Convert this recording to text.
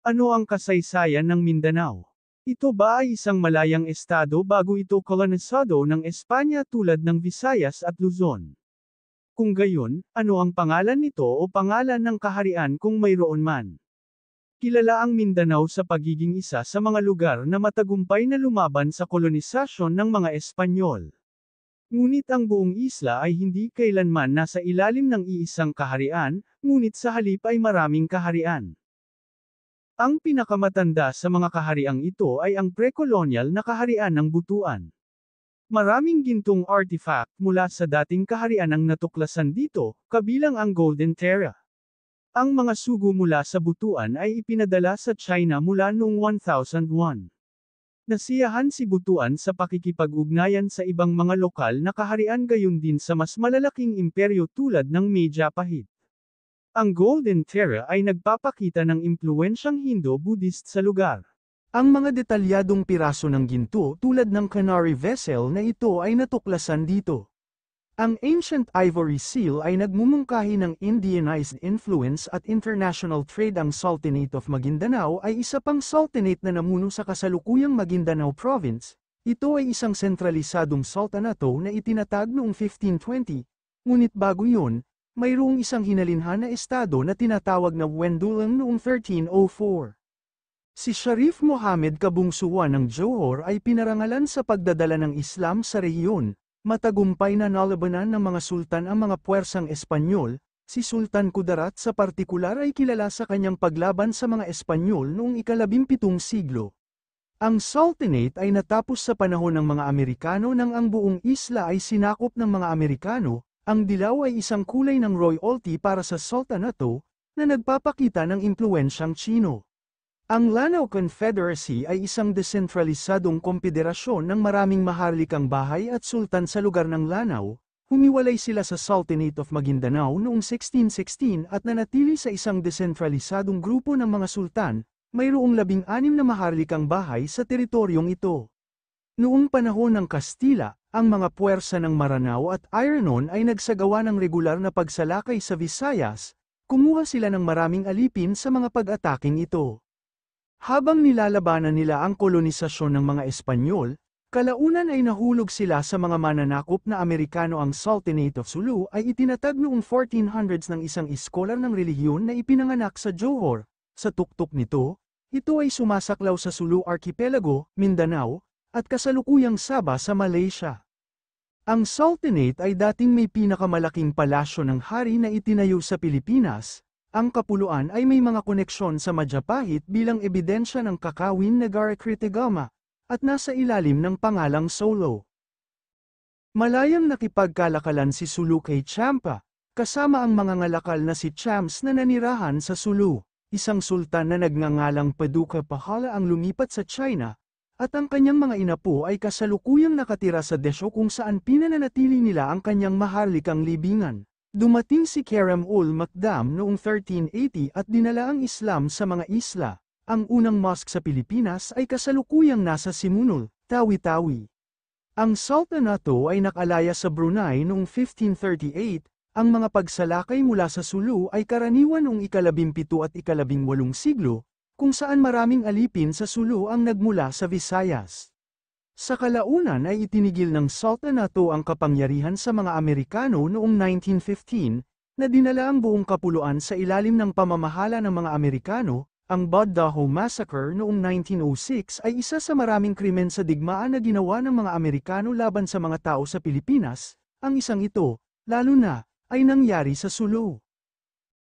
Ano ang kasaysayan ng Mindanao? Ito ba ay isang malayang estado bago ito kolonisado ng Espanya tulad ng Visayas at Luzon? Kung gayon, ano ang pangalan nito o pangalan ng kaharian kung mayroon man? Kilala ang Mindanao sa pagiging isa sa mga lugar na matagumpay na lumaban sa kolonisasyon ng mga Espanyol. Ngunit ang buong isla ay hindi kailanman nasa ilalim ng iisang kaharian, ngunit sa halip ay maraming kaharian. Ang pinakamatanda sa mga kahariang ito ay ang pre-colonial na kaharian ng Butuan. Maraming gintong artifact mula sa dating kaharian ang natuklasan dito, kabilang ang Golden Terra. Ang mga sugo mula sa Butuan ay ipinadala sa China mula noong 1001. Nasiyahan si Butuan sa pakikipag-ugnayan sa ibang mga lokal na kaharian gayon din sa mas malalaking imperyo tulad ng Medjapahit. Ang Golden Terra ay nagpapakita ng impluwensyang Hindo-Buddhist sa lugar. Ang mga detalyadong piraso ng ginto tulad ng Canary vessel na ito ay natuklasan dito. Ang ancient ivory seal ay nagmumungkahi ng Indianized influence at international trade. Ang Sultanate of Maguindanao ay isa pang sultanate na namuno sa kasalukuyang Maguindanao Province. Ito ay isang sentralisadong sultanato na itinatag noong 1520, ngunit bago yun, mayroong isang hinalinhan na estado na tinatawag na Wendulang noong 1304. Si Sharif Mohammed Kabungsuan ng Johor ay pinarangalan sa pagdadala ng Islam sa rehiyon. Matagumpay na nalabanan ng mga sultan ang mga puwersang Espanyol. Si Sultan Kudarat sa partikular ay kilala sa kanyang paglaban sa mga Espanyol noong ika-17 siglo. Ang Sultanate ay natapos sa panahon ng mga Amerikano nang ang buong isla ay sinakop ng mga Amerikano. Ang dilaw ay isang kulay ng royalty para sa sultanato, na nagpapakita ng impluwensyang Chino. Ang Lanao Confederacy ay isang desentralisadong kompederasyon ng maraming maharlikang bahay at sultan sa lugar ng Lanao. Humiwalay sila sa Sultanate of Maguindanao noong 1616 at nanatili sa isang desentralisadong grupo ng mga sultan. Mayroong 16 na maharlikang bahay sa teritoryong ito. Noong panahon ng Kastila, ang mga puwersa ng Maranao at Ironon ay nagsagawa ng regular na pagsalakay sa Visayas. Kumuha sila ng maraming alipin sa mga pag-ataking ito. Habang nilalabanan nila ang kolonisasyon ng mga Espanyol, kalaunan ay nahulog sila sa mga mananakop na Amerikano. Ang Sultanate of Sulu ay itinatag noong 1400s ng isang iskolar ng relihiyon na ipinanganak sa Johor. Sa tuktok nito, ito ay sumasaklaw sa Sulu Archipelago, Mindanao, at kasalukuyang Sabah sa Malaysia. Ang Sultanate ay dating may pinakamalaking palasyo ng hari na itinayo sa Pilipinas. Ang kapuluan ay may mga koneksyon sa Majapahit bilang ebidensya ng kakawin Negara-Kritigama, at nasa ilalim ng pangalang Solo. Malayang nakipagkalakalan si Sulu kay Champa, kasama ang mga ngalakal na si Champs na nanirahan sa Sulu. Isang sultan na nagngangalang Paduka Pahala ang lumipat sa China, at ang kanyang mga inapo ay kasalukuyang nakatira sa desyo kung saan pinananatili nila ang kanyang maharlikang libingan. Dumating si Kerem ul Makdam noong 1380 at dinala ang Islam sa mga isla. Ang unang mosque sa Pilipinas ay kasalukuyang nasa Simunul, Tawi-Tawi. Ang sultanato ay nakalaya sa Brunei noong 1538. Ang mga pagsalakay mula sa Sulu ay karaniwan noong ika-17 at ika-18 siglo, kung saan maraming alipin sa Sulu ang nagmula sa Visayas. Sa kalaunan ay itinigil ng sultanato ang kapangyarihan sa mga Amerikano noong 1915, na dinala ang buong kapuluan sa ilalim ng pamamahala ng mga Amerikano. Ang Baddaho Massacre noong 1906 ay isa sa maraming krimen sa digmaan na ginawa ng mga Amerikano laban sa mga tao sa Pilipinas. Ang isang ito, lalo na, ay nangyari sa Sulu.